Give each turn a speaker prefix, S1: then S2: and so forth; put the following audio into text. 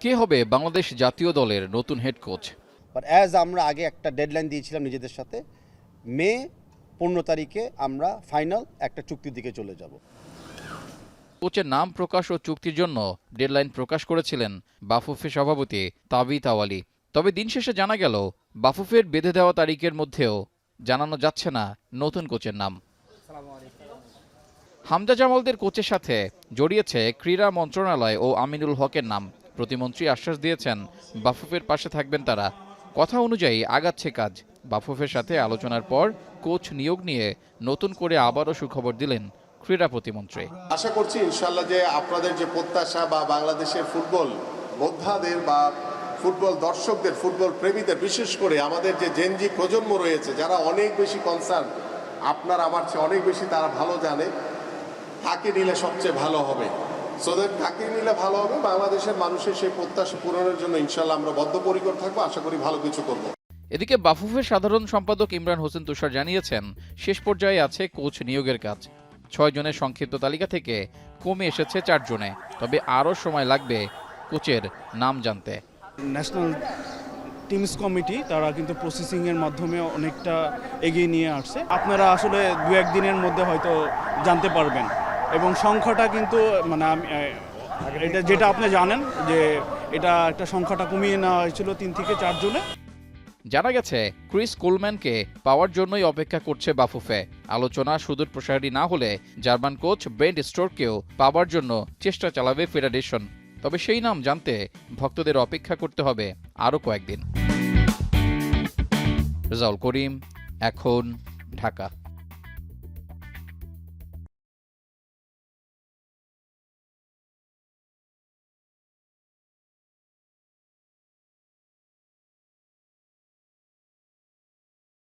S1: কে হবে বাংলাদেশ জাতীয় দলের নতুন হেড কোচ?
S2: বাট অ্যাজ আমরা আগে একটা ডেডলাইন দিয়েছিলাম নিজেদের সাথে, মে 15 তারিখে আমরা ফাইনাল একটা চুক্তির দিকে চলে যাব।
S1: কোচের নাম প্রকাশ ও চুক্তির জন্য ডেডলাইন প্রকাশ করেছিলেন বাফুফে সভাপতি তাবিথ আওয়ালী। তবে দিন শেষে জানা গেল বাফুফের বেঁধে দেওয়া তারিখের মধ্যেও জানানো যাচ্ছে না নতুন কোচের নাম। হামজা জামালদের কোচের সাথে জড়িয়েছে ক্রীড়া মন্ত্রণালয় ও আমিনুল হকের নাম। প্রতিমন্ত্রী আশ্বাস দিয়েছেন বাফুফের পাশে থাকবেন তারা। কথা অনুযায়ী আগাচ্ছে কাজ। বাফুফের সাথে আলোচনার পর কোচ নিয়োগ নিয়ে নতুন করে আবারও সুখবর দিলেন ক্রীড়া প্রতিমন্ত্রী।
S3: আশা করছি ইনশাল্লাহ যে আপনাদের যে প্রত্যাশা বা বাংলাদেশের ফুটবল বোদ্ধাদের বা ফুটবল দর্শকদের, ফুটবল প্রেমীদের, বিশেষ করে আমাদের যে জেনজি প্রজন্ম রয়েছে যারা অনেক বেশি কনসার্ন, আপনার আমার চেয়ে অনেক বেশি তারা ভালো জানে কাকে নিলে সবচেয়ে ভালো হবে। সোদের কাকে নিলে ভালো হবে, বাংলাদেশের মানুষের সেই প্রত্যাশা পূরণের জন্য ইনশাল্লাহ আমরা বদ্ধপরিকর থাকবো। আশা করি ভালো কিছু করবো।
S1: এদিকে বাফুফের সাধারণ সম্পাদক ইমরান হোসেন তুষার জানিয়েছেন শেষ পর্যায়ে আছে কোচ নিয়োগের কাজ। 6 জনের সংক্ষিপ্ত তালিকা থেকে কমে এসেছে 4 জনে। তবে আরও সময় লাগবে কোচের নাম জানতে।
S4: ন্যাশনাল টিমস কমিটি তারা কিন্তু প্রসেসিংয়ের মাধ্যমে অনেকটা এগিয়ে নিয়ে আসছে। আপনারা আসলে 2-1 দিনের মধ্যে হয়তো জানতে পারবেন। এবং সংখ্যাটা কিন্তু মানে এটা যেটা আপনি জানেন যে এটা একটা সংখ্যাটা কমিয়ে নেওয়া হয়েছিল 3 থেকে 4 জনে।
S1: জানা গেছে ক্রিস কোলম্যানকে পাওয়ার জন্যই অপেক্ষা করছে বাফুফে। আলোচনা সুদূর প্রসারী না হলে জার্মান কোচ ব্রেন্ট স্টোরকেও পাওয়ার জন্য চেষ্টা চালাবে ফেডারেশন। তবে সেই নাম জানতে ভক্তদের অপেক্ষা করতে হবে আরও কয়েকদিন। রেজাউল করিম, এখন, ঢাকা।